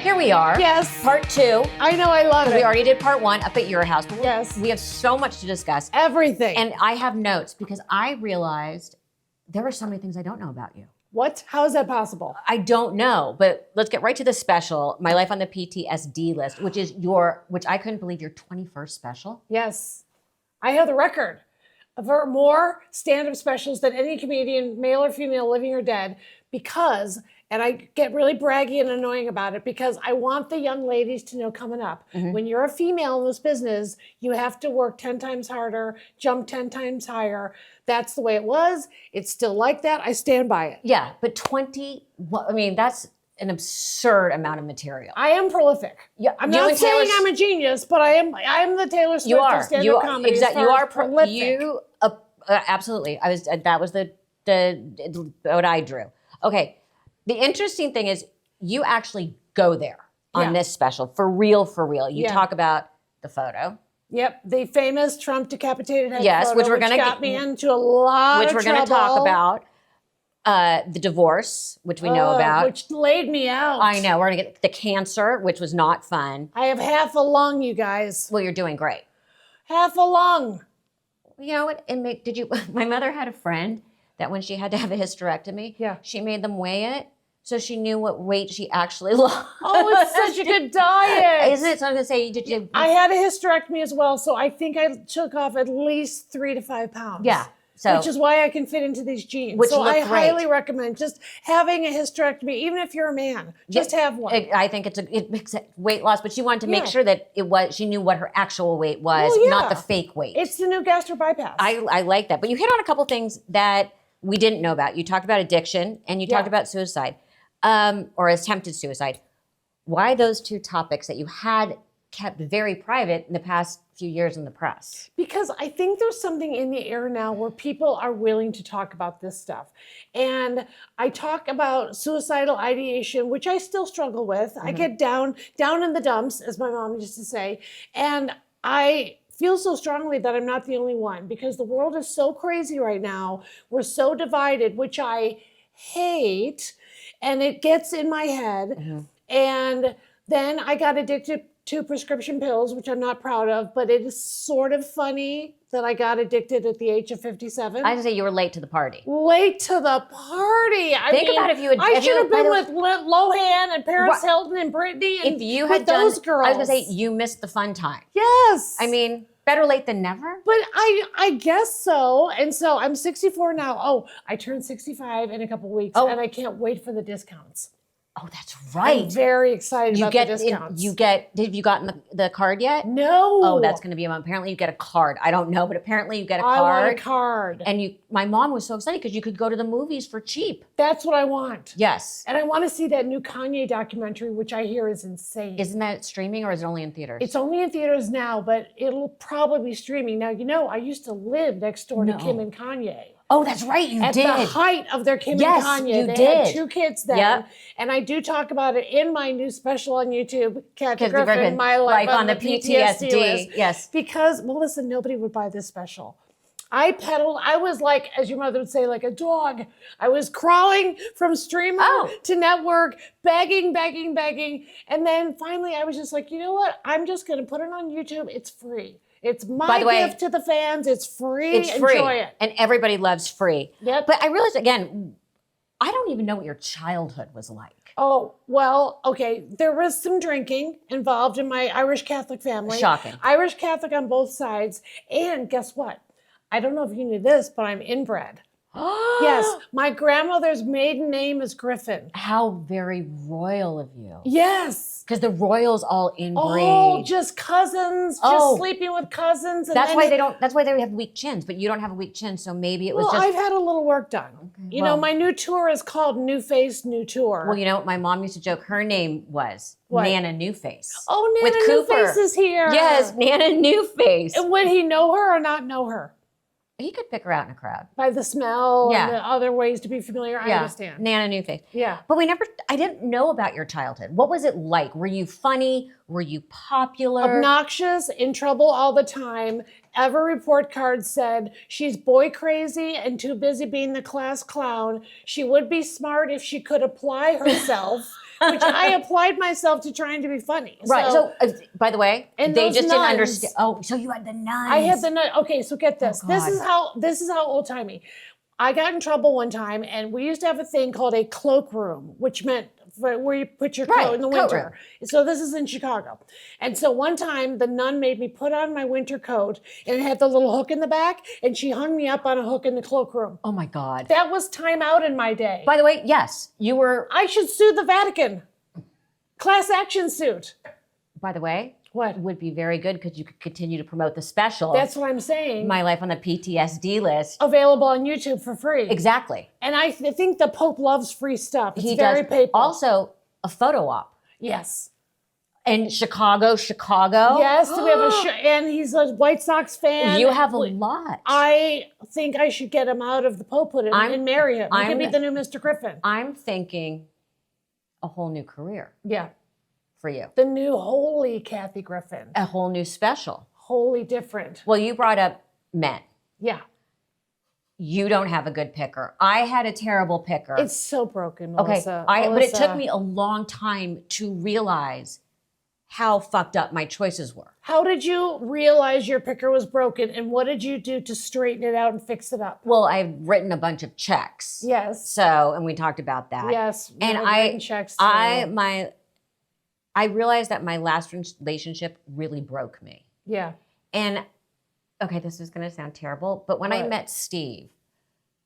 Here we are. Yes. Part 2. I know, I love it. We already did part 1 up at your house. But yes. We have so much to discuss. Everything. And I have notes because I realized there are so many things I don't know about you. What? How is that possible? I don't know, but let's get right to the special, My Life on the PTSD List, which I couldn't believe your 21st special. Yes. I have the record for more stand-up specials than any comedian, male or female, living or dead, because, and I get really braggy and annoying about it, because I want the young ladies to know coming up, when you're a female in this business, you have to work 10 times harder, jump 10 times higher. That's the way it was. It's still like that. I stand by it. Yeah, but that's an absurd amount of material. I am prolific. Yeah, I'm not saying I'm a genius, but I am the Taylor Swift of stand-up comedy. Exactly. You are prolific. Absolutely. That was the what I drew. Okay. The interesting thing is you actually go there on this special for real. You talk about the photo. Yep, the famous Trump decapitated head photo, which got me into a lot of trouble. Which we're going to talk about. The divorce, which we know about. Which laid me out. I know. We're going to get the cancer, which was not fun. I have half a lung, you guys. Well, you're doing great. Half a lung. You know what? My mother had a friend that when she had to have a hysterectomy, she made them weigh it so she knew what weight she actually lost. Oh, it's such a good diet. Isn't it? So I'm going to say, I had a hysterectomy as well, so I think I took off at least 3 to 5 pounds. Yeah. So, which is why I can fit into these jeans. Which so I look great. highly recommend just having a hysterectomy, even if you're a man. Just have one. I think it makes weight loss, but she wanted to make sure that she knew what her actual weight was, not the fake weight. It's the new gastric bypass. I like that. But you hit on a couple things that we didn't know about. You talked about addiction and you talked about suicide, or attempted suicide. Why those two topics that you had kept very private in the past few years in the press? Because I think there's something in the air now where people are willing to talk about this stuff. And I talk about suicidal ideation, which I still struggle with. I get down in the dumps, as my mom used to say. And I feel so strongly that I'm not the only one, because the world is so crazy right now. We're so divided, which I hate. And it gets in my head. And then I got addicted to prescription pills, which I'm not proud of, but it is sort of funny that I got addicted at the age of 57. I would say you were late to the party. Late to the party. Think about if you had. I should have been with Lohan and Paris Hilton and Britney and if you had those girls. I was going to say you missed the fun time. Yes. I mean, better late than never. But I guess so. And so I'm 64 now. Oh, I turned 65 in a couple of weeks, and I can't wait for the discounts. Oh, that's right. I'm very excited about the discounts. Have you gotten the card yet? No. Oh, that's going to be apparently you get a card. I don't know, but apparently you get a card. I want a card. And my mom was so excited because you could go to the movies for cheap. That's what I want. Yes. And I want to see that new Kanye documentary, which I hear is insane. Isn't that streaming or is it only in theaters? It's only in theaters now, but it'll probably be streaming. Now, I used to live next door to Kim and Kanye. Oh, that's right, you did. At the height of their Kim and Kanye. They had 2 kids then. Yep. And I do talk about it in my new special on YouTube, Griffin, My Life on the PTSD List. Yes. Because, well, listen, nobody would buy this special. I peddled, I was like, as your mother would say, like a dog. I was crawling from streamer to network, begging. And then finally I was just like, you know what? I'm just going to put it on YouTube. It's free. It's my gift to the fans. It's free. It's free. Enjoy it. And everybody loves free. Yep. But I realized, again, I don't even know what your childhood was like. Oh, well, okay. There was some drinking involved in my Irish Catholic family. Shocking. Irish Catholic on both sides. And guess what? I don't know if you knew this, but I'm inbred. Yes, my grandmother's maiden name is Griffin. How very royal of you. Yes. Because the royals all inbreed. Oh, just cousins, just sleeping with cousins. And that's why they have weak chins, but you don't have a weak chin, so maybe it was just. Well, I've had a little work done. Okay. You know, my new tour is called New Face, New Tour. Well, you know what my mom used to joke, her name was Nana Newface. Oh, Nana Newface is here. Yes, Nana Newface. And would he know her or not know her? He could pick her out in a crowd. By the smell and the other ways to be familiar, I understand. Nana Newface. Yeah. But I didn't know about your childhood. What was it like? Were you funny? Were you popular? Obnoxious, in trouble all the time. Every report card said she's boy crazy and too busy being the class clown. She would be smart if she could apply herself. which I applied myself to trying to be funny. Right. So, by the way, and they those just didn't nuns- understand. Oh, so you had the nuns. I had the nun. Okay, so get this. Oh, This is how old timey. I got in trouble one time, and we used to have a thing called a cloak room, which meant where you put your coat in the coat winter. So this is in Chicago. And so one time the nun made me put on my winter coat, and it had the little hook in the back, and she hung me up on a hook in the cloakroom. Oh my God. That was time out in my day. By the way, yes, you were. I should sue the Vatican. Class action suit. By the way, What? would be very good because you could continue to promote the special. That's what I'm saying. My Life on the PTSD List. Available on YouTube for free. Exactly. And I think the Pope loves free stuff. It's He very does. papal. Also, a photo op. Yes. In Chicago. Yes, we have and he's a White Sox fan. You have a lot. I think I should get him out of the Popehood and marry him. He could be the new Mr. Griffin. I'm thinking a whole new career Yeah. for you. The new holy Kathy Griffin. A whole new special. Wholly different. Well, you brought up men. Yeah. You don't have a good picker. I had a terrible picker. It's so broken, okay. Melissa. But it took me a long time to realize how fucked up my choices were. How did you realize your picker was broken, and what did you do to straighten it out and fix it up? Well, I've written a bunch of checks. Yes. So, and we talked about that. Yes. And checks too. I realized that my last relationship really broke me. Yeah. And okay, this is going to sound terrible, but when I What? met Steve,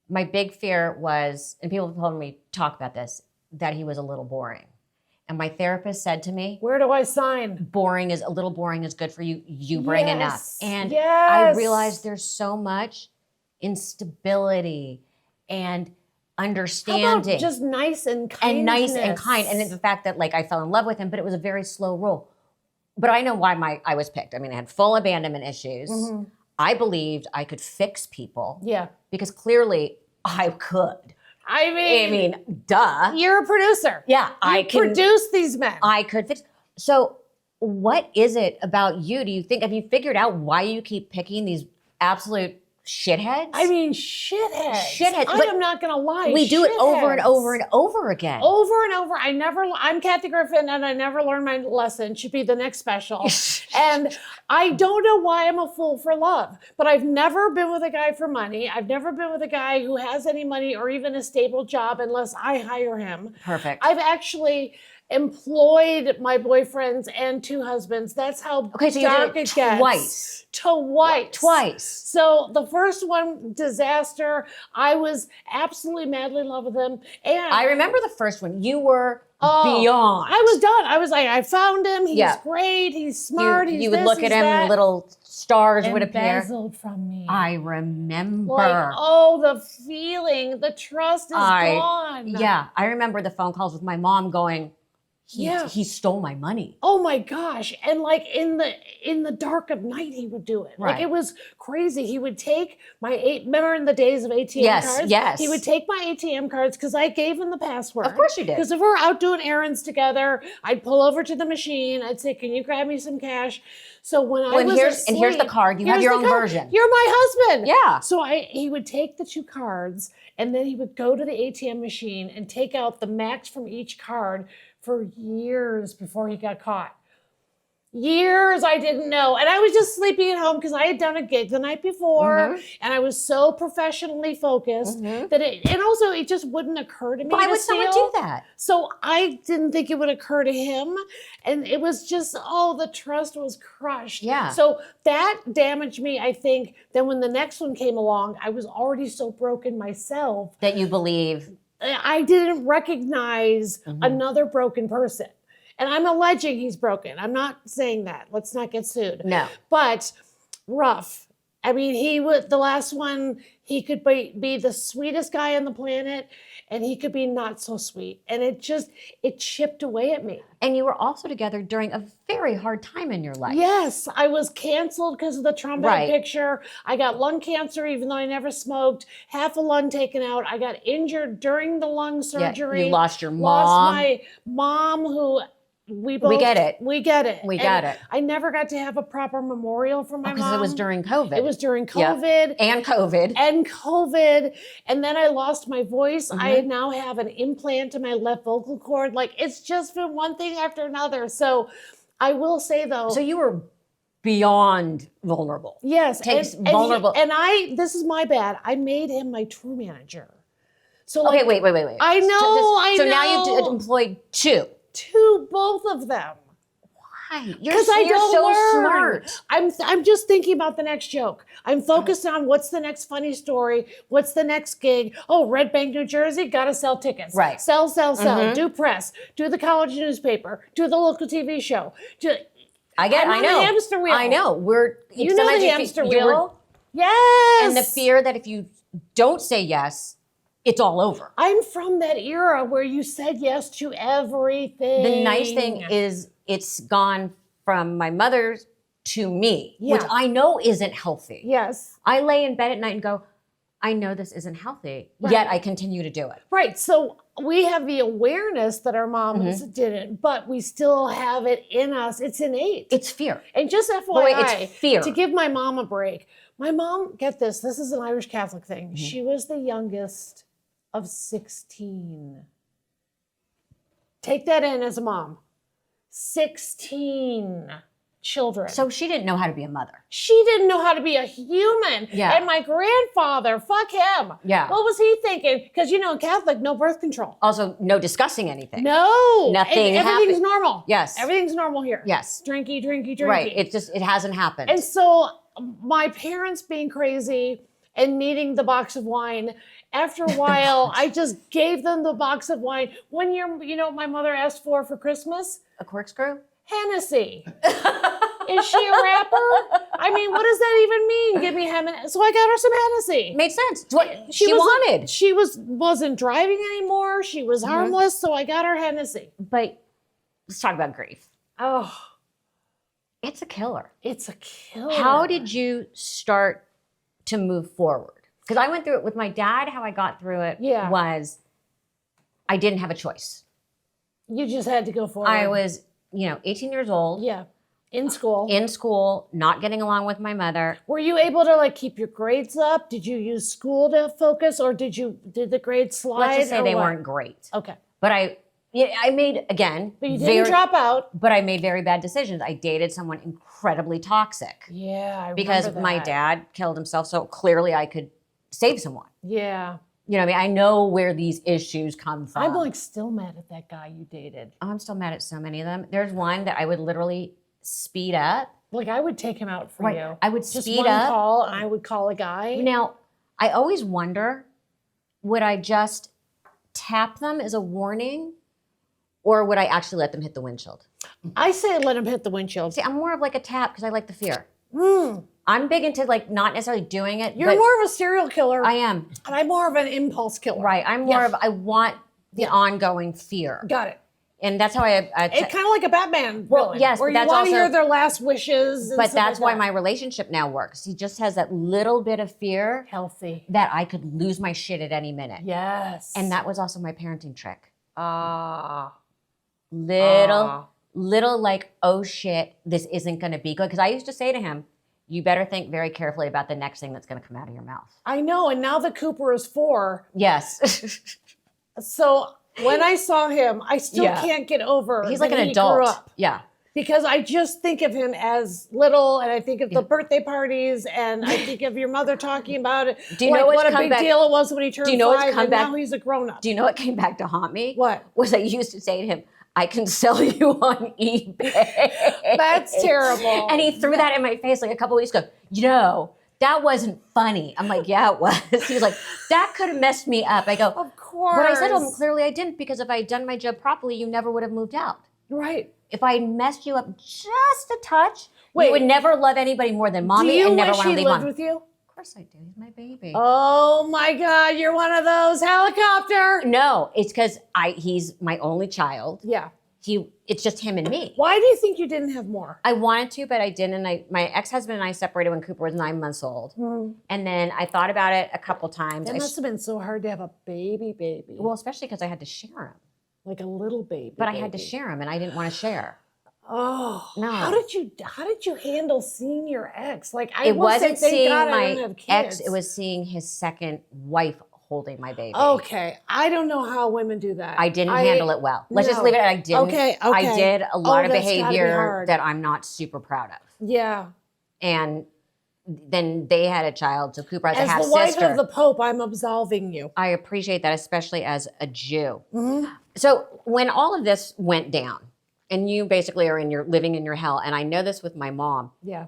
my big fear was, and people told me talk about this, that he was a little boring. And my therapist said to me, Where do I sign? a little boring is good for you. You bring enough. Yes. And Yes. I realized there's so much instability and How understanding. about just nice and kind? And nice and kind. And it's the fact that like I fell in love with him, but it was a very slow roll. But I know why I was picked. I mean, I had full abandonment issues. Mm-hmm. I believed I could fix people Yeah. because clearly I could. I mean, duh. you're a producer. Yeah, I can produce these men. I could fix. So what is it about you? Do you think, have you figured out why you keep picking these absolute shitheads? I mean, shitheads. Shitheads, I but am not going to lie. we do it over and shitheads. over and over again. Over and over. I'm Kathy Griffin, and I never learned my lesson. Should be the next special. And I don't know why I'm a fool for love, but I've never been with a guy for money. I've never been with a guy who has any money or even a stable job unless I hire him. Perfect. I've actually employed my boyfriends and 2 husbands. That's how Okay, so you dark did it it gets. twice. Twice. So the first one, disaster. I was absolutely madly in love with him. And I remember the first one. You were beyond. I was done. I was like, I found him. He's Yeah. great. He's smart. You would look at him and little stars would appear. Embezzled from me. I remember. Like, oh, the feeling, the trust is gone. Yeah, I remember the phone calls with my mom going, Yeah. he stole my money. Oh my gosh. And like in the dark of night he would do it. Like Right. it was crazy. He would take remember in the days of ATM cards? Yes. He would take my ATM cards because I gave him the password. Of course you did. Because if we're out doing errands together, I'd pull over to the machine. I'd say, "Can you grab me some cash?" So when I was here's the asleep- card. You have here's your the own card. version. You're my husband. Yeah. So he would take the 2 cards and then he would go to the ATM machine and take out the max from each card for years before he got caught. Years I didn't know. And I was just sleeping at home because I had done a gig the night before and I was so professionally focused that and also it just wouldn't occur to me Why to would someone steal. do that? So I didn't think it would occur to him. And it was just, the trust was crushed. Yeah. So that damaged me, I think. Then when the next one came along, I was already so broken myself. That you believe. I didn't recognize another broken person. And I'm alleging he's broken. I'm not saying that. Let's not get sued. No. But rough. I mean, the last one, he could be the sweetest guy on the planet, and he could be not so sweet. And it chipped away at me. And you were also together during a very hard time in your life. Yes, I was canceled because of the Trump Right. picture. I got lung cancer even though I never smoked. Half a lung taken out. I got injured during the lung surgery. You lost your mom. Lost my mom who we both get it. We get it. We got it. I never got to have a proper memorial for my mom. Because it was during COVID. It was during COVID. And COVID. And then I lost my voice. I now have an implant in my left vocal cord. Like, it's just been one thing after another. So I will say, though. So you were beyond vulnerable. Yes. Vulnerable. This is my bad. I made him my tour manager. So okay, wait. I know. So now you've employed two. Both of them. Why? Because I don't so learn. smart. I'm just thinking about the next joke. I'm focused on what's the next funny story, what's the next gig. Oh, Red Bank, New Jersey, gotta sell tickets. Right. Sell. Do press. Do the college newspaper. Do the local TV show. I know. The hamster wheel. I know. You know the hamster wheel. Yes. And the fear that if you don't say yes, it's all over. I'm from that era where you said yes to everything. The nice thing is it's gone from my mother to me, which I know isn't healthy. Yes. I lay in bed at night and go, I know this isn't healthy, yet I continue to do it. Right. So we have the awareness that our moms didn't, but we still have it in us. It's innate. It's fear. And just FYI, it's fear. To give my mom a break, my mom, get this is an Irish Catholic thing. She was the youngest of 16. Take that in as a mom. 16 children. So she didn't know how to be a mother. She didn't know how to be a human. Yeah. And my grandfather, fuck him. Yeah. What was he thinking? Because, Catholic, no birth control. Also, no discussing anything. No. Nothing Everything's happened. normal. Yes. Everything's normal here. Yes. Drinky. Right. It hasn't happened. And so my parents being crazy and needing the box of wine, after a while, I just gave them the box of wine. One year, what my mother asked for Christmas? A corkscrew? Hennessy. Is she a rapper? I mean, what does that even mean? Give me Hennessy. So I got her some Hennessy. Made sense. It's what she wanted. She wasn't driving anymore. She was harmless, so I got her Hennessy. But let's talk about grief. Oh, it's a killer. It's a killer. How did you start to move forward? Because I went through it with my dad. How I got through it was I didn't have a choice. You just had to go forward. I was, 18 years old. Yeah. In school, not getting along with my mother. Were you able to keep your grades up? Did you use school to focus, or did the grades slide? Let's just say they weren't great. Okay. But I made, again, but you didn't drop out. But I made very bad decisions. I dated someone incredibly toxic. Yeah, I because remember that. My dad killed himself, so clearly I could save someone. Yeah. You know what I mean? I know where these issues come from. I'm still mad at that guy you dated. Oh, I'm still mad at so many of them. There's one that I would literally speed up. I would take him out for you. I would just speed one up. call, and I would call a guy. Now, I always wonder, would I just tap them as a warning, or would I actually let them hit the windshield? I say let him hit the windshield. See, I'm more of a tap because I like the fear. I'm big into not necessarily doing it. You're more of a serial killer. I am. And I'm more of an impulse killer. Right. I'm more of, I want the ongoing fear. Got it. And that's how I it's kind of like a Batman villain. Yes, where but that's you want to also, hear their last wishes. But that's why my relationship now works. He just has that little bit of fear. Healthy. That I could lose my shit at any minute. Yes. And that was also my parenting trick. Little oh shit, this isn't going to be good. Because I used to say to him, you better think very carefully about the next thing that's going to come out of your mouth. I know. And now that Cooper is 4. Yes. So when I saw him, I still can't get over. He's like an adult. Grew up. Yeah. Because I just think of him as little, and I think of the birthday parties, and I think of your mother talking about it. Do you know what a big deal it was when he turned 5, and now he's a grown-up. Do you know what came back to haunt me? What? Was I used to say to him, I can sell you on eBay. That's terrible. And he threw that in my face a couple weeks ago. That wasn't funny. I'm like, yeah, it was. He was like, that could have messed me up. I go, of course. But I said to him, clearly I didn't, because if I had done my job properly, you never would have moved out. Right. If I messed you up just a touch, you would never love anybody more than mommy and never want to leave lived with you? Of course I do. He's my baby. Oh my God, you're one of those helicopter. No, it's because he's my only child. Yeah. It's just him and me. Why do you think you didn't have more? I wanted to, but I didn't. My ex-husband and I separated when Cooper was 9 months old. And then I thought about it a couple times. It must have been so hard to have a baby. Well, especially because I had to share him. like a little baby. But I had to share them, and I didn't want to share. Oh No. How did you handle seeing your ex? Like It wasn't seeing God I my don't have ex. kids. It was seeing his second wife holding my baby. Okay, I don't know how women do that. I didn't handle it well. Let's just no. leave it at I didn't. Okay. I did a lot of that's gotta be behavior hard. that I'm not super proud of. Yeah. And then they had a child, so Cooper has a As half the wife sister. of the Pope, I'm absolving you. I appreciate that, especially as a Jew. Mm-hmm. So when all of this went down, and you basically are living in your hell, and I know this with my mom. Yeah.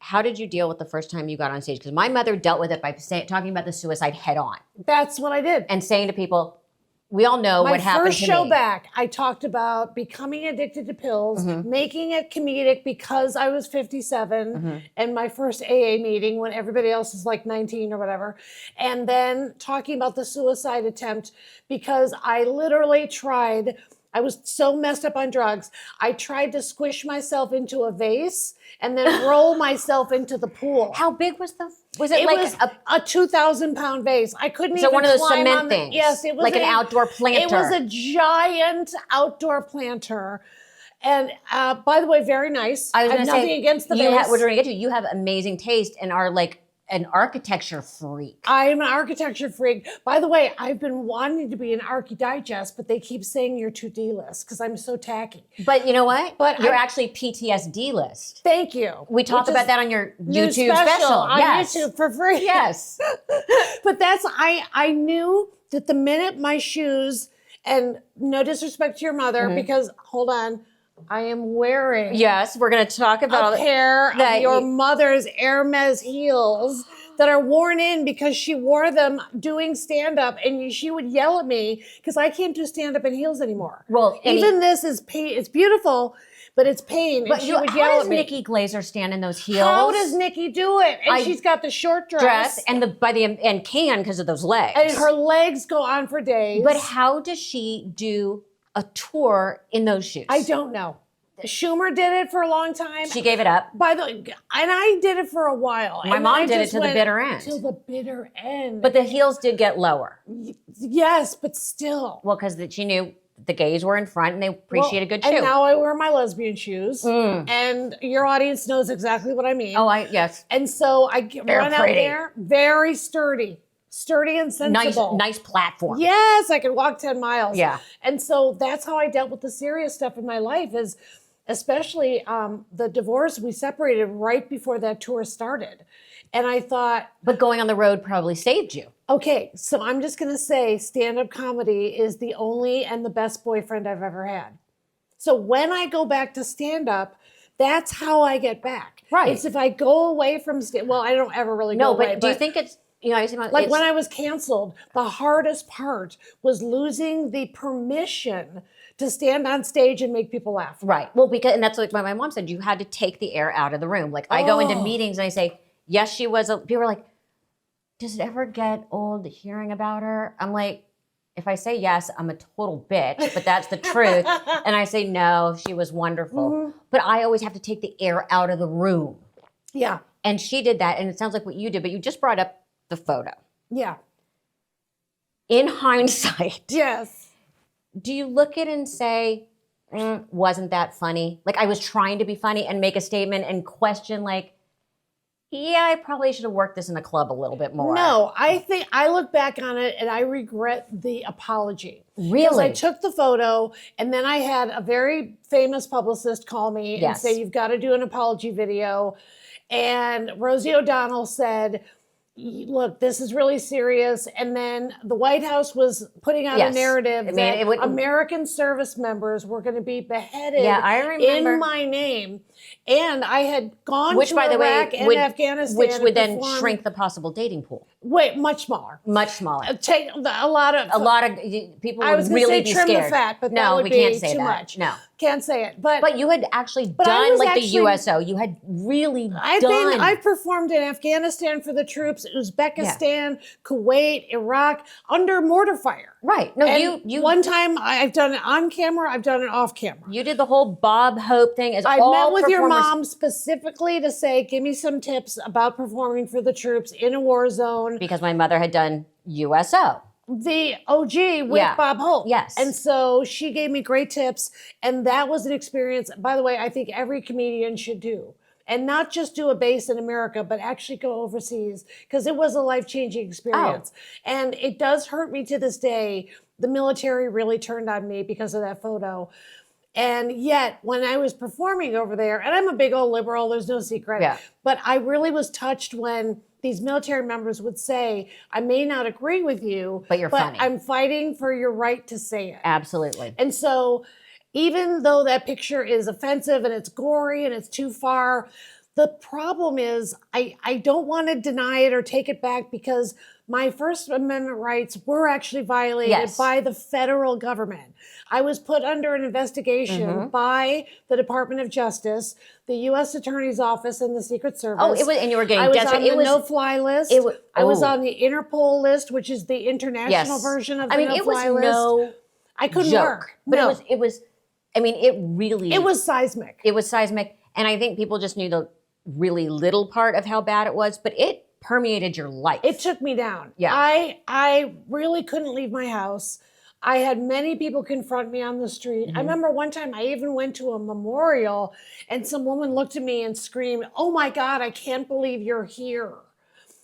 How did you deal with the first time you got on stage? Because my mother dealt with it by talking about the suicide head on That's what I did. and saying to people, "We all know what happened My first to show me." back, I talked about becoming addicted to pills, making it comedic because I was 57, and my first AA meeting when everybody else is like 19 or whatever, and then talking about the suicide attempt because I literally tried. I was so messed up on drugs. I tried to squish myself into a vase and then roll myself into the pool. How big was it? It Like was a 2,000-pound vase. I couldn't so even one of those climb cement on the, things. Yes, it was like an outdoor planter. It was a giant outdoor planter. And by the way, very nice. I was have going to nothing say, against the you vase. we're going to get to. You have amazing taste and are like an architecture freak. I'm an architecture freak. By the way, I've been wanting to be an Archie-Digest, but they keep saying you're too D-list because I'm so tacky. But you know what? But you're actually PTSD list. Thank you. We talk Which about is that on your new YouTube special. on Yes. YouTube for free. Yes. But I knew that the minute my shoes, and no disrespect to your mother, because hold on, I am wearing Yes, we're going to talk about a pair that of your mother's Hermes heels that are worn in because she wore them doing stand-up, and she would yell at me because I can't do stand-up in heels anymore. Well, even this is pain. It's beautiful, but it's pain. But and she would how yell does at me. Nikki Glaser stand in those heels? How does Nikki do it? And she's got the short dress and can because of those legs. and her legs go on for days. But how does she do a tour in those shoes? I don't know. Schumer did it for a long time. She gave it up. And I did it for a while. My mom did it to the bitter end. To the bitter end. But the heels did get lower. Yes, but still. Well, because she knew the gays were in front and they appreciated good shoe. And now I wear my lesbian shoes. And your audience knows exactly what I mean. Oh, yes. And so I run out there, very sturdy and sensible. Nice platform. Yes, I could walk 10 miles. Yeah. And so that's how I dealt with the serious stuff in my life, is especially the divorce. We separated right before that tour started. And I thought... But going on the road probably saved you. Okay, so I'm just going to say stand-up comedy is the only and the best boyfriend I've ever had. So when I go back to stand-up, that's how I get back. Right. It's if I go away from well, I don't ever really go away. No, but do you think it's... Like when I was canceled, the hardest part was losing the permission to stand on stage and make people laugh. Right. Well, and that's like what my mom said. You had to take the air out of the room. Like I go into meetings and I say, yes, she was. People are like, does it ever get old hearing about her? I'm like, if I say yes, I'm a total bitch, but that's the truth. And I say, no, she was wonderful. But I always have to take the air out of the room. Yeah. And she did that. And it sounds like what you did, but you just brought up the photo. Yeah. In hindsight. Yes. Do you look at it and say, wasn't that funny? Like I was trying to be funny and make a statement and question like, yeah, I probably should have worked this in the club a little bit more. No, I think I look back on it and I regret the apology. Really? Because I took the photo and then I had a very famous publicist call me and say, you've got to do an apology video. And Rosie O'Donnell said, look, this is really serious. And then the White House was putting out a narrative that American service members were going to be beheaded in my name. And I had gone to Iraq and Afghanistan. Which would then shrink the possible dating pool. Wait, much smaller. Much smaller. Take a lot of people I was would really be trim scared. the fat, but no, that would we be can't say too that. much. No. Can't say it. But you had actually done like the USO. You had really done. I've performed in Afghanistan for the troops, Uzbekistan, Kuwait, Iraq, under mortar fire. Right. No, and you one time I've done it on camera, I've done it off camera. You did the whole Bob Hope thing. I met with your mom specifically to say, give me some tips about performing for the troops in a war zone. Because my mother had done USO. the OG with Yeah. Bob Hope. Yes. And so she gave me great tips. And that was an experience, by the way, I think every comedian should do. And not just do a base in America, but actually go overseas, because it was a life-changing experience. And it does hurt me to this day. The military really turned on me because of that photo. And yet, when I was performing over there, and I'm a big old liberal, there's no secret, Yeah. but I really was touched when these military members would say, I may not agree with you, But you're funny. I'm fighting for your right to say it. Absolutely. And so even though that picture is offensive and it's gory and it's too far, the problem is I don't want to deny it or take it back, because my First Amendment rights were actually violated by the federal government. I was put under an investigation by the Department of Justice, the U.S. Attorney's Office, and the Secret Service. Oh, it was, and you were getting I was desperate. on the no-fly list. I was on the Interpol list, which is the international version of the no-fly list. No I couldn't joke, work. but No. it was. I mean, it really. It was seismic. It was seismic, and I think people just knew the really little part of how bad it was, but it permeated your life. It took me down. Yeah. I really couldn't leave my house. I had many people confront me on the street. I remember one time I even went to a memorial and some woman looked at me and screamed, "Oh my God, I can't believe you're here."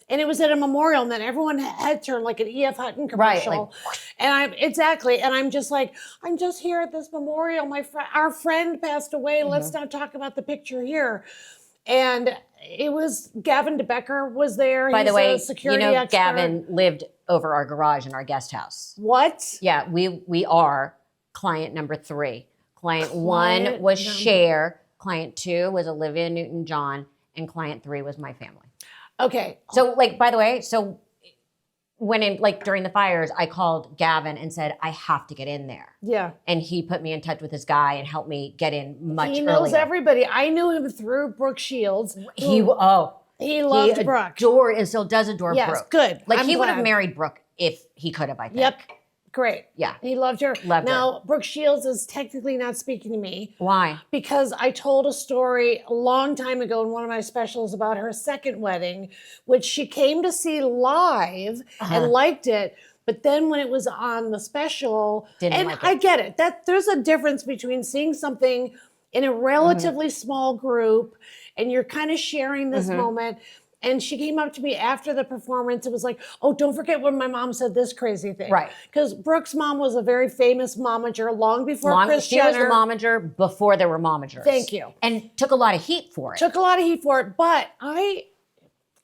And it was at a memorial, and then everyone had turned like an E.F. Hutton commercial. Right, like, and I'm just like, I'm just here at this memorial. Our friend passed away. Let's not talk about the picture here. And it was Gavin de Becker was there. By He's the way, a security expert. Gavin lived over our garage in our guest house. What? Yeah, we are client number 3. Client 1 Client was number- Cher. Client 2 was Olivia Newton-John, and client 3 was my family. Okay. So, by the way, when during the fires, I called Gavin and said, I have to get in there. Yeah. And he put me in touch with this guy and helped me get in much earlier. He knows everybody. I knew him through Brooke Shields. He loved Brooke. Adored and still does adore Yes, Brooke. good. Like I'm he would have glad. married Brooke if he could have, I think. Yep. Great. Yeah. He loved her. Loved her. Now, Brooke Shields is technically not speaking to me. Why? Because I told a story a long time ago in one of my specials about her second wedding, which she came to see live and liked it. But then when it was on the special, Didn't like it. I get it. That there's a difference between seeing something in a relatively small group and you're kind of sharing this moment. And she came up to me after the performance and was like, "Oh, don't forget when my mom said this crazy thing." Right. Because Brooke's mom was a very famous momager long before Kris She was Jenner. the momager before there were momagers. Thank you. And took a lot of heat for it. Took a lot of heat for it, but I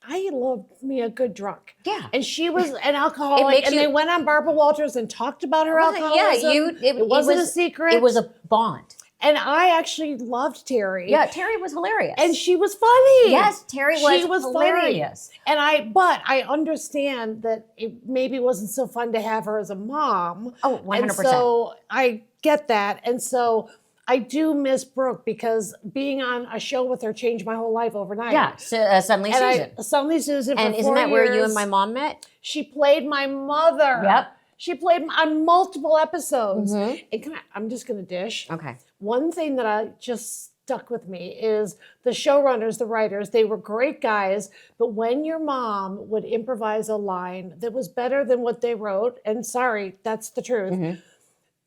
loved me a good drunk. Yeah. And she was an alcoholic, makes and you- they went on Barbara Walters and talked about her alcoholism. It wasn't a secret. It was a bond. And I actually loved Terry. Yeah, Terry was hilarious. And she was funny. yes, Terry was, She was hilarious. funny. But I understand that it maybe wasn't so fun to have her as a mom. Oh, 100%. And so I get that. And so I do miss Brooke, because being on a show with her changed my whole life overnight. Yeah, Suddenly Susan. Suddenly Susan for And 4 isn't that where you years. and my mom met? She played my mother. Yep. She played on multiple episodes. Mm-hmm. And I'm just going to dish. Okay. One thing that I just stuck with me is the showrunners, the writers, they were great guys, but when your mom would improvise a line that was better than what they wrote, and sorry, that's the truth,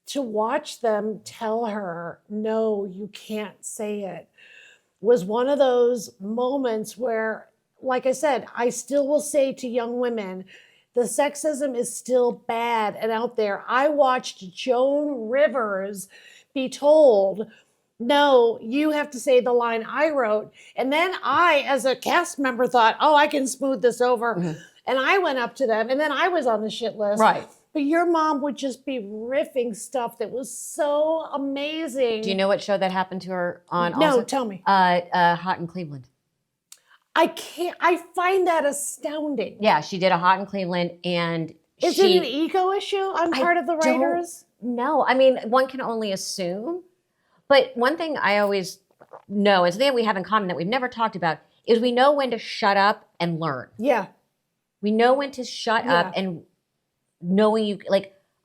to watch them tell her, "No, you can't say it," was one of those moments where, like I said, I still will say to young women, the sexism is still bad and out there. I watched Joan Rivers be told, "No, you have to say the line I wrote." And then I, as a cast member, thought, "Oh, I can smooth this over." And I went up to them, and then I was on the shit list. Right. But your mom would just be riffing stuff that was so amazing. Do you know what show that happened to her on? No, also? tell me. Hot in Cleveland. I find that astounding. Yeah, she did a Hot in Cleveland, and Is it an ego issue on part of the writers? No, I mean, one can only assume. But one thing I always know, and something that we have in common that we've never talked about, is we know when to shut up and learn. Yeah. We know when to shut up, and knowing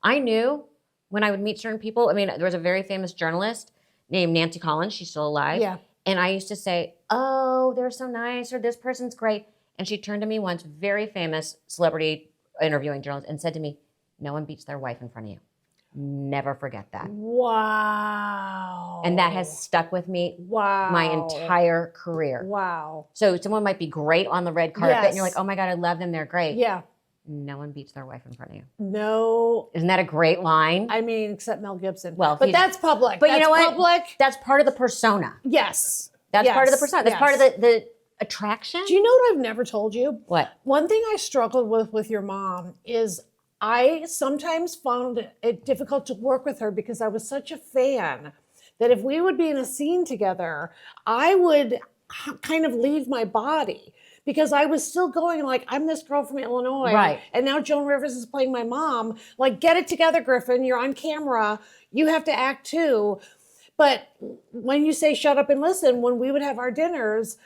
I knew when I would meet certain people. I mean, there was a very famous journalist named Nancy Collins. She's still alive. Yeah. And I used to say, "Oh, they're so nice," or "This person's great." And she turned to me once, very famous celebrity interviewing journalist, and said to me, no one beats their wife in front of you. Never forget that. Wow. And that has stuck with me my entire career. Wow. So someone might be great on the red carpet and you're like, oh my God, I love them. They're great. Yeah. No one beats their wife in front of you. No. Isn't that a great line? I mean, except Mel Gibson. Well, but that's public. But you know what? Public. That's part of the persona. Yes. That's part of the persona. That's part of the attraction. Do you know what I've never told you? What? One thing I struggled with your mom is I sometimes found it difficult to work with her because I was such a fan that if we would be in a scene together, I would kind of leave my body because I was still going like, I'm this girl from Illinois. Right. And now Joan Rivers is playing my mom. Like, get it together, Griffin. You're on camera. You have to act too. But when you say shut up and listen, when we would have our dinners,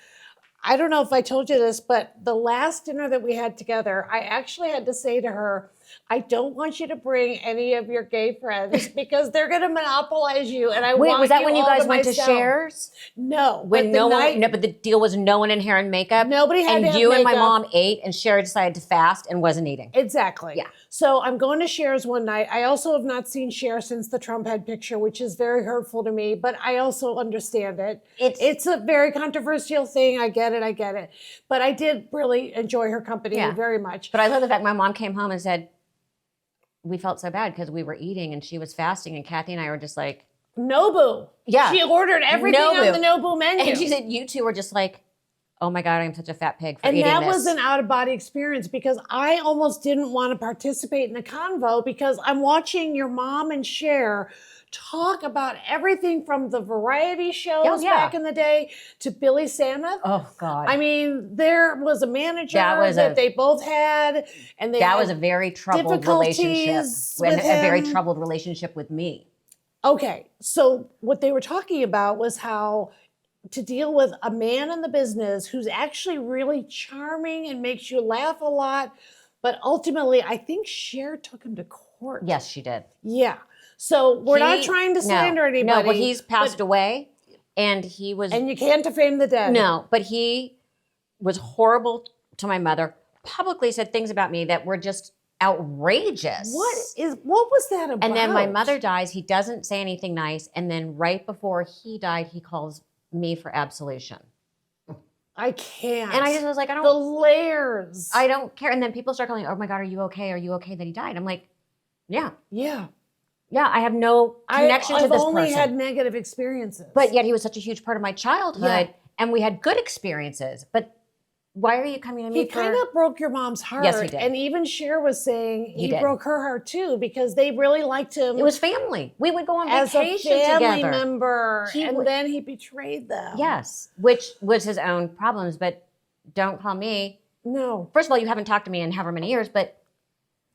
I don't know if I told you this, but the last dinner that we had together, I actually had to say to her, I don't want you to bring any of your gay friends because they're going to monopolize you. And I Wait, want was that you when you all guys to went myself. to Cher's? No. When no one, no, but the deal was no one in hair and makeup. Nobody had and to have you and my makeup. mom ate, and Cher decided to fast and wasn't eating. Exactly. Yeah. So I'm going to Cher's one night. I also have not seen Cher since the Trump head picture, which is very hurtful to me, but I also understand it. It's a very controversial thing. I get it. But I did really enjoy her company very much. But I love the fact my mom came home and said, we felt so bad because we were eating and she was fasting, and Kathy and I were just like, Nobu. Yeah. She ordered everything Nobu. on the Nobu menu. And she said, you two were just like, oh my God, I'm such a fat pig for and eating that this. was an out-of-body experience because I almost didn't want to participate in the convo because I'm watching your mom and Cher talk about everything from the variety shows back in the day to Billy Samuth. Oh God. I mean, there was a manager that they both had, and that was a very troubled relationship. with A very him. troubled relationship with me. Okay, so what they were talking about was how to deal with a man in the business who's actually really charming and makes you laugh a lot, but ultimately, I think Cher took him to court. Yes, she did. Yeah. So we're not trying to slander anybody. No, but he's passed away, and he was. And you can't defame the dead. No, but he was horrible to my mother. Publicly said things about me that were just outrageous. What was that about? And then my mother dies. He doesn't say anything nice, and then right before he died, he calls me for absolution. I can't. And I just was like, the layers. I don't care. And then people start calling, oh my God, are you okay? Are you okay that he died? I'm like, yeah. Yeah. Yeah, I have no connection to this person. I've only had negative experiences. But yet he was such a huge part of my childhood, and we had good experiences. But why are you coming to me He kind of broke your mom's heart. Yes, he did. And even Cher was saying he did. broke her heart too because they really liked him. It was family. We would go on as vacation a family together. member. Then he betrayed them. Yes, which was his own problems. But don't call me. No. First of all, you haven't talked to me in however many years, but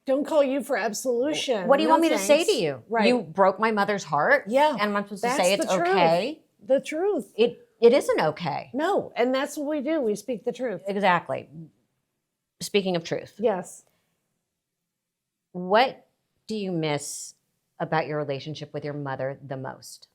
don't call you for absolution. What do you want me to say to you? Right. You broke my mother's heart. Yeah. And I'm supposed to say it's okay. The truth. It isn't okay. No. And that's what we do. We speak the truth. Exactly. Speaking of truth. Yes. What do you miss about your relationship with your mother the most?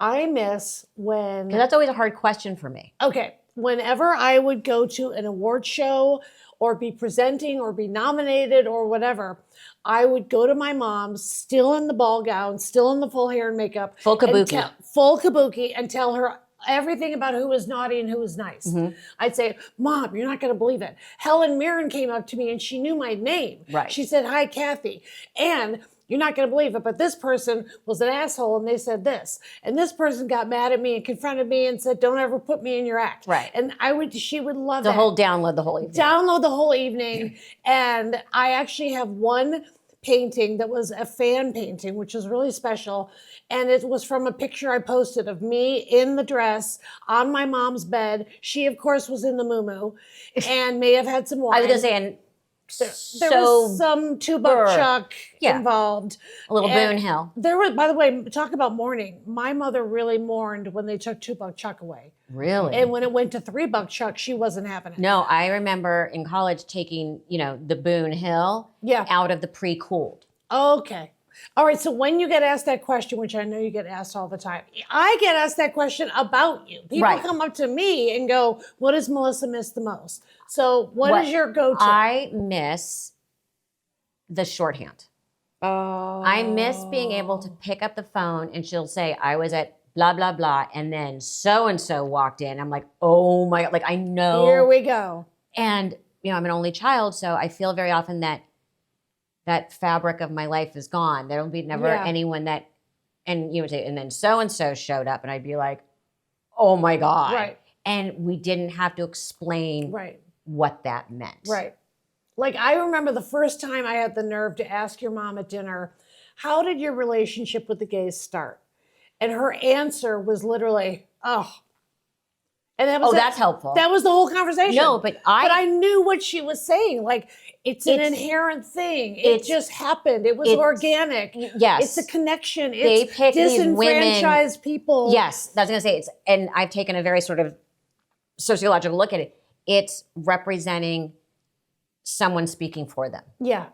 I miss when... Because that's always a hard question for me. Okay. Whenever I would go to an award show or be presenting or be nominated or whatever, I would go to my mom, still in the ball gown, still in the full hair and makeup. Full kabuki. Full kabuki, and tell her everything about who was naughty and who was nice. Mm-hmm. I'd say, Mom, you're not going to believe it. Helen Mirren came up to me and she knew my name. Right. She said, hi, Kathy. And you're not going to believe it, but this person was an asshole and they said this. And this person got mad at me and confronted me and said, don't ever put me in your act. Right. And she would love The that. whole download the whole evening. Download the whole evening. And I actually have one painting that was a fan painting, which was really special. And it was from a picture I posted of me in the dress on my mom's bed. She, of course, was in the muumuu and may have had some wine. I was going to say, and there was some $2 chuck involved. A little And Boone Hill. There was, by the way, talk about mourning. My mother really mourned when they took $2 chuck away. Really? And when it went to $3 chuck, she wasn't having it. No, I remember in college taking, the Boone Hill out of the pre-cooled. Okay. All right. So when you get asked that question, which I know you get asked all the time, I get asked that question about you. People come up to me and go, what does Melissa miss the most? So what is your go-to? I miss the shorthand. Oh. I miss being able to pick up the phone and she'll say, I was at blah, blah, blah. And then so-and-so walked in. I'm like, oh my God, like I know. Here we go. And, I'm an only child. So I feel very often that fabric of my life is gone. There'll be never anyone that, and you would say, and then so-and-so showed up and I'd be like, oh my God. Right. And we didn't have to explain what that meant. Right. Like I remember the first time I had the nerve to ask your mom at dinner, how did your relationship with the gays start? And her answer was literally, oh. And that was that's helpful. That was the whole conversation. No, but I knew what she was saying. Like it's an inherent thing. It just happened. It was organic. Yes. It's a connection. They It's pick these women. disenfranchised people. Yes. I was going to say and I've taken a very sort of sociological look at it. It's representing someone speaking for them. Yeah.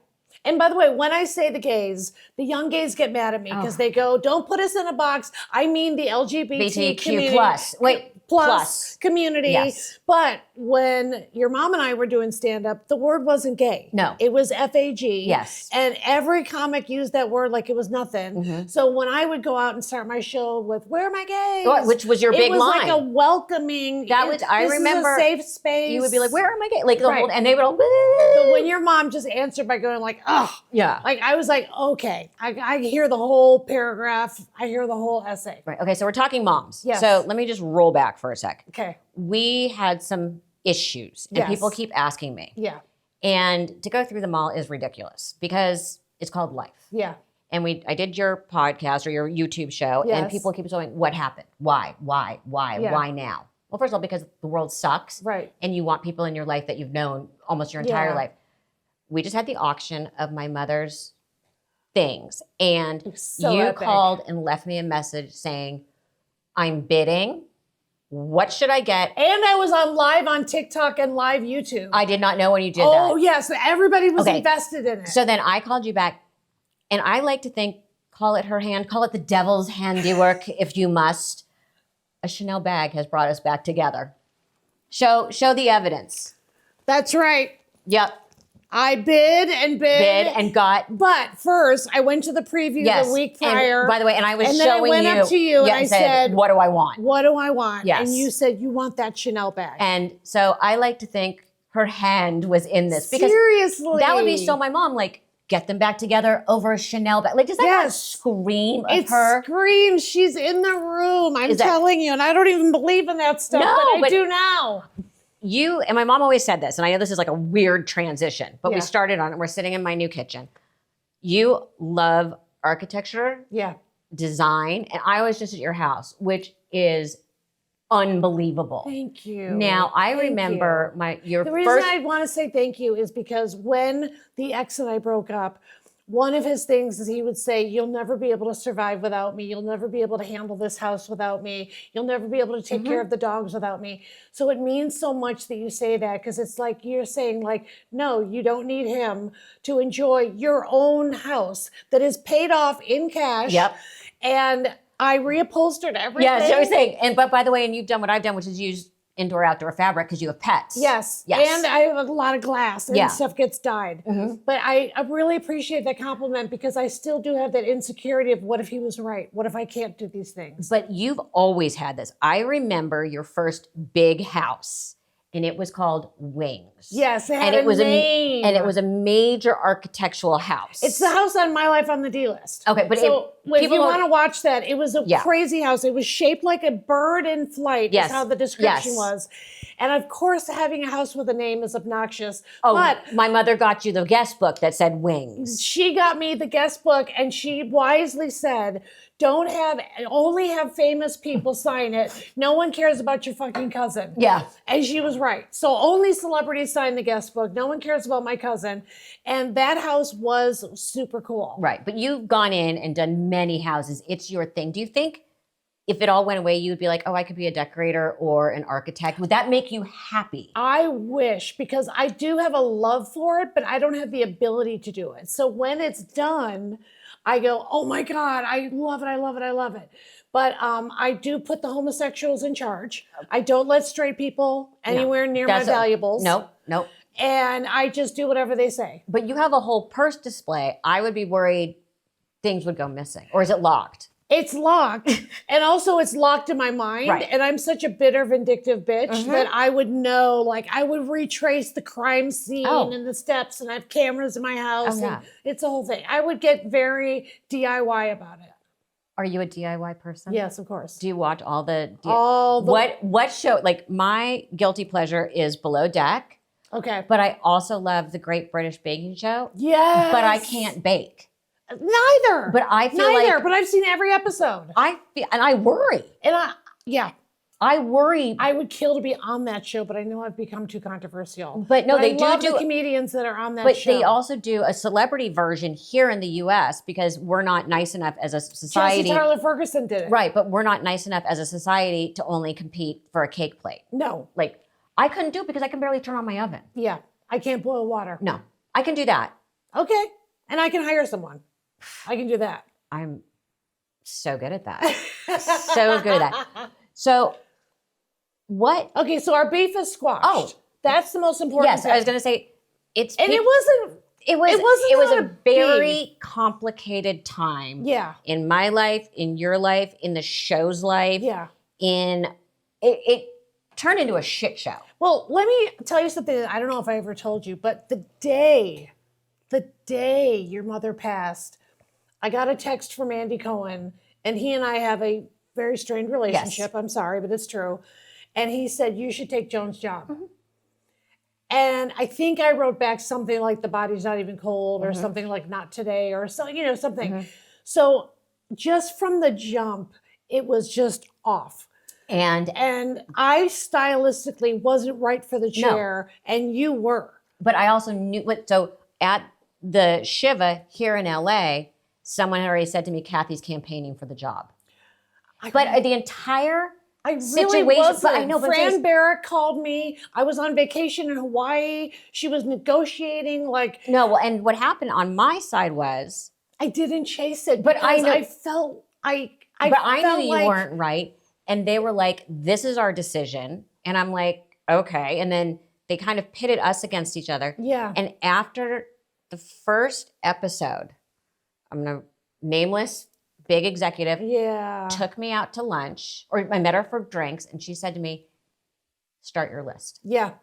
And by the way, when I say the gays, the young gays get mad at me because they go, don't put us in a box. I mean the LGBT community. Plus community. Yes. But when your mom and I were doing stand-up, the word wasn't gay. No. It was FAG. Yes. And every comic used that word like it was nothing. Mm-hmm. So when I would go out and start my show with, where are my gays? Which was your big line. It was like a welcoming. I remember. This is a safe space. You would be like, where are my gays? Like the whole, and they would all. But when your mom just answered by going like, oh. Yeah. Like I was like, okay. I hear the whole paragraph. I hear the whole essay. Right. Okay. So we're talking moms. Yes. So let me just roll back for a sec. Okay. We had some issues and people keep asking me. Yeah. And to go through them all is ridiculous because it's called life. Yeah. And I did your podcast or your YouTube show and people keep saying, what happened? Why? Yeah. Why now? Well, first of all, because the world sucks. Right. And you want people in your life that you've known almost your entire life. We just had the auction of my mother's things. And you epic. called and left me a message saying, I'm bidding. What should I get? And I was on live on TikTok and live YouTube. I did not know when you did that. Oh, yes. Everybody was invested in it. So then I called you back. And I like to think, call it her hand, call it the devil's handiwork if you must. A Chanel bag has brought us back together. Show the evidence. That's right. Yep. I bid and got. But first, I went to the preview the week prior. And by the way, and I was and showing you. And then I went up to you and I said, what do I want? What do I want? Yes. And you said, you want that Chanel bag. And so I like to think her hand was in this. Because seriously. That would be so my mom, like, get them back together over a Chanel bag. Like, does that not scream of her? It screams. She's in the room. I'm telling you. And I don't even believe in that stuff, but I do now. You and my mom always said this, and I know this is like a weird transition, but we started on it. We're sitting in my new kitchen. You love architecture, design, and I was just at your house, which is unbelievable. Thank you. Now I remember your the first. reason I want to say thank you is because when the ex and I broke up, one of his things is he would say, you'll never be able to survive without me. You'll never be able to handle this house without me. You'll never be able to take care of the dogs without me. So it means so much that you say that because it's like you're saying like, no, you don't need him to enjoy your own house that is paid off in cash. Yep. And I reupholstered everything. Yes, I was saying. But by the way, and you've done what I've done, which is use indoor outdoor fabric because you have pets. Yes. And I have a lot of glass and stuff gets dyed. But I really appreciate that compliment because I still do have that insecurity of what if he was right? What if I can't do these things? But you've always had this. I remember your first big house and it was called Wings. Yes, it had a name. And it was a major architectural house. It's the house on my life on the D list. Okay, but so if you want to watch that, it was a crazy house. It was shaped like a bird in flight. Is how the description was. And of course, having a house with a name is obnoxious. Oh, but my mother got you the guest book that said Wings. She got me the guest book, and she wisely said, only have famous people sign it. No one cares about your fucking cousin. Yeah. And she was right. So only celebrities sign the guest book. No one cares about my cousin. And that house was super cool. Right. But you've gone in and done many houses. It's your thing. Do you think if it all went away, you would be like, oh, I could be a decorator or an architect? Would that make you happy? I wish, because I do have a love for it, but I don't have the ability to do it. So when it's done, I go, oh my God, I love it, I love it, I love it. But I do put the homosexuals in charge. I don't let straight people anywhere near my valuables. Nope. and I just do whatever they say. But you have a whole purse display. I would be worried things would go missing. Or is it locked? It's locked, and also it's locked in my mind. Right. And I'm such a bitter, vindictive bitch that I would know, like, I would retrace the crime scene and the steps, and I have cameras in my house. And it's a whole thing. I would get very DIY about it. Are you a DIY person? Yes, of course. Do you watch all the... What show... Like, my guilty pleasure is Below Deck. Okay. But I also love the Great British Baking Show. Yes. But I can't bake. Neither. But I feel like... but I've seen every episode. And I worry. And I worry. I would kill to be on that show, but I know I've become too controversial. But no, they I do love do the comedians that are on that but show. But they also do a celebrity version here in the U.S. because we're not nice enough as a society. Jesse Tyler Ferguson did it. Right, but we're not nice enough as a society to only compete for a cake plate. No. Like, I couldn't do it because I can barely turn on my oven. Yeah, I can't boil water. No, I can do that. Okay, and I can hire someone. I can do that. I'm so good at that. So good at that. So, what? Okay, so our beef is squashed. Oh, that's the most important. Yes, thing. I was going to say it's. And it wasn't. It was not a very complicated time. Yeah. In my life, in your life, in the show's life. Yeah. It turned into a shit show. Well, let me tell you something that I don't know if I ever told you, but the day your mother passed, I got a text from Andy Cohen, and he and I have a very strained relationship. Yes. I'm sorry, but it's true. And he said, you should take Joan's job. Mm-hmm. And I think I wrote back something like the body's not even cold or something like not today or so, something. Mm-hmm. So just from the jump, it was just off. And I stylistically wasn't right for the chair, and you were. But I also knew so at the Shiva here in LA, someone had already said to me, Kathy's campaigning for the job. The entire situation, wasn't. But I know, Fran Barrett called me. I was on vacation in Hawaii. She was negotiating No, and what happened on my side was I didn't chase it, but I know I felt I knew you weren't right. And they were like, this is our decision. And I'm like, okay. And then they kind of pitted us against each other. Yeah. And after the first episode, I'm going to nameless big executive took me out to lunch, or I met her for drinks, and she said to me, start your list. Yeah.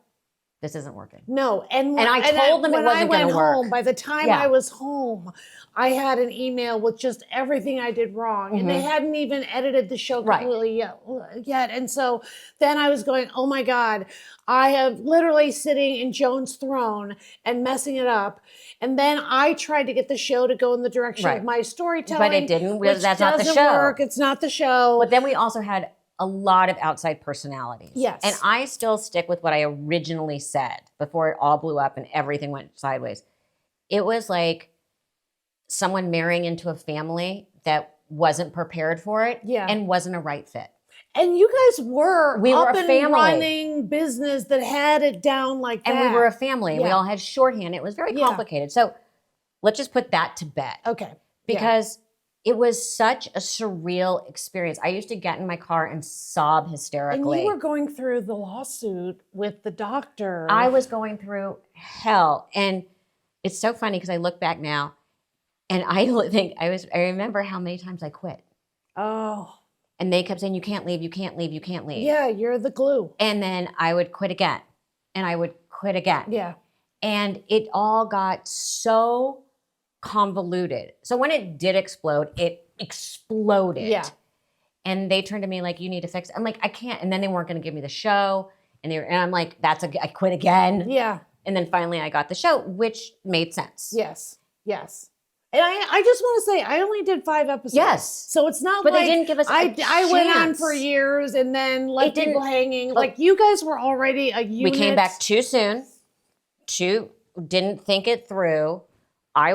This isn't working. No. And I told them it wasn't going to work. By the time I was home, I had an email with just everything I did wrong. Mm-hmm. And they hadn't even edited the show completely yet. And so then I was going, oh my God, I have literally sitting in Joan's throne and messing it up. And then I tried to get the show to go in the direction of my storytelling. But it didn't. That's not the show. Work. It's not the show. But then we also had a lot of outside personalities. Yes. And I still stick with what I originally said before it all blew up and everything went sideways. It was like someone marrying into a family that wasn't prepared for it and wasn't a right fit. And you guys were up and running business that had it down like that. And we were a family. Yeah. We all had shorthand. It was very complicated. So let's just put that to bed. Okay. Because it was such a surreal experience. I used to get in my car and sob hysterically. And you were going through the lawsuit with the doctor. I was going through hell. And it's so funny because I look back now and I remember how many times I quit. Oh. And they kept saying, you can't leave, you can't leave, you can't leave. Yeah, you're the glue. And then I would quit again. And I would quit again. Yeah. And it all got so convoluted. So when it did explode, it exploded. Yeah. And they turned to me like, you need to fix it. I'm like, I can't. And then they weren't going to give me the show. And I'm like, I quit again. Yeah. And then finally I got the show, which made sense. Yes. Yes. And I just want to say, I only did 5 episodes. Yes. So it's not but like they didn't give us I went on for years and then left people hanging. Like you guys were already a unit. We came back too soon. Didn't think it through. I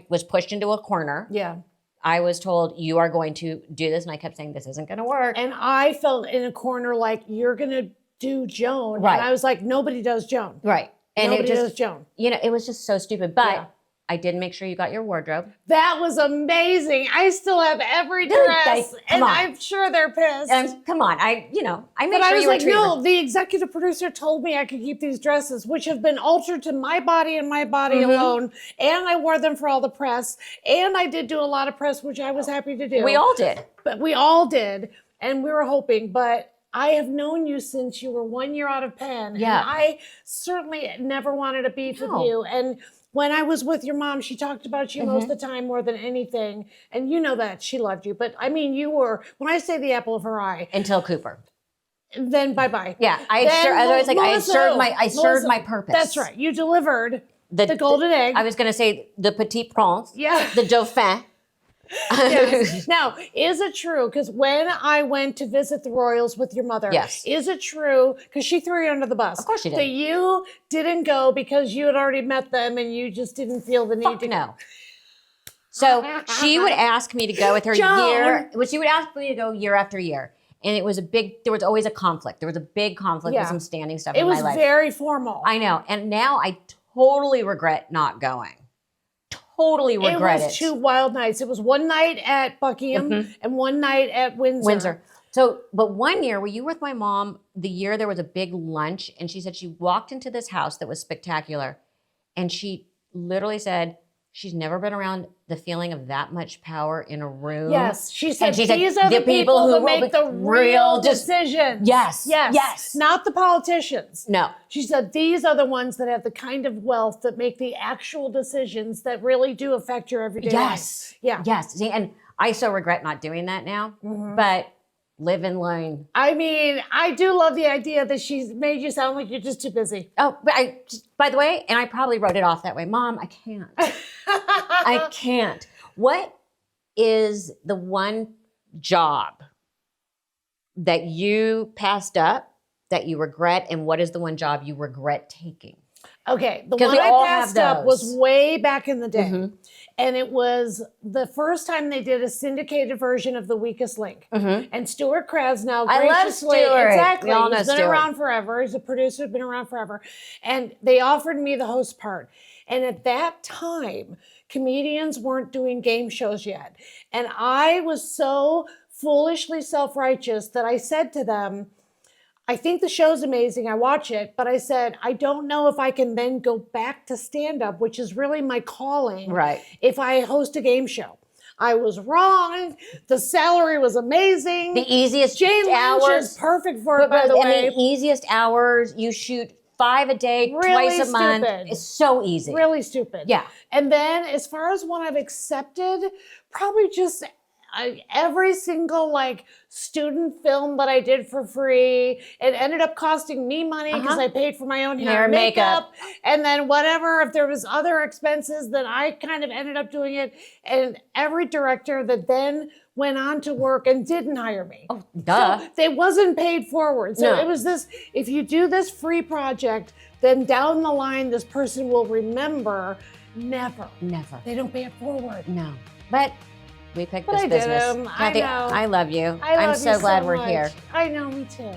was pushed into a corner. Yeah. I was told, you are going to do this. And I kept saying, this isn't going to work. And I felt in a corner like, you're going to do Joan. Right. And I was like, nobody does Joan. Right. And nobody does Joan. It was just so stupid. But I did make sure you got your wardrobe. That was amazing. I still have every dress, and on. I'm sure they're pissed. Come on, I made But sure I was you were like, treated. no, the executive producer told me I could keep these dresses, which have been altered to my body and my body alone. And I wore them for all the press. And I did do a lot of press, which I was happy to do. We all did. But we all did. And we were hoping. But I have known you since you were 1 year out of Penn. Yeah. And I certainly never wanted a beef with you. And when I was with your mom, she talked about you most of the time more than anything. And you know that she loved you. But I mean, you were, when I say the apple of her eye. Until Cooper. Then bye-bye. Yeah, I served my purpose. That's right. You delivered the golden egg. I was going to say the Petit Prince. Yeah. The Dauphin. Yes. Now, is it true? Because when I went to visit the Royals with your mother, Yes. Is it true? Because she threw you under the bus. Of course she did. That you didn't go because you had already met them and you just didn't feel the need to go. No. So she would ask me to go with her Joan. she would ask me to go year after year. And there was always a conflict. There was a big conflict with some standing stuff in my life. It was very formal. I know. And now I totally regret not going. Totally regret it. It was 2 wild nights. It was one night at Buckingham and one night at Windsor. So, but one year, were you with my mom, the year there was a big lunch, and she said she walked into this house that was spectacular, and she literally said she's never been around the feeling of that much power in a room. Yes, she said, And she said, these are the people who make the real decisions. decisions. Yes. Not the politicians. No. She said, these are the ones that have the kind of wealth that make the actual decisions that really do affect your everyday life. Yeah. Yes. See, and I so regret not doing that now, but live and learn. I mean, I do love the idea that she's made you sound like you're just too busy. Oh, but by the way, and I probably wrote it off that way. Mom, I can't. I can't. What is the one job that you passed up that you regret, and what is the one job you regret taking? Okay, the 'Cause one we I all have passed up was those. way back in the day. And it was the first time they did a syndicated version of The Weakest Link. And Stuart Krasnow I love graciously, Stuart. exactly, We all know he's been Stuart. around forever. He's a producer, who's been around forever. And they offered me the host part. And at that time, comedians weren't doing game shows yet. And I was so foolishly self-righteous that I said to them, I think the show's amazing. I watch it, but I said, I don't know if I can then go back to stand-up, which is really my calling. Right. If I host a game show. I was wrong. The salary was amazing. The easiest Jane Lynch hours. is perfect for it, by the way. And the easiest hours, you shoot 5 a day, Really twice a month. stupid. It's so easy. Really stupid. Yeah. And then as far as one I've accepted, probably just every single student film that I did for free. It ended up costing me money because I paid for my own hair and makeup. And then whatever, if there was other expenses, then I kind of ended up doing it. And every director that then went on to work and didn't hire me. Oh, duh. So they wasn't paid forward. So No. it was this, if you do this free project, then down the line, this person will remember. Never. Never. They don't pay it forward. No. But we picked But this I did business. 'em. I Kathy, know. I love you. I I'm love so you glad so we're much. here. I know, me too.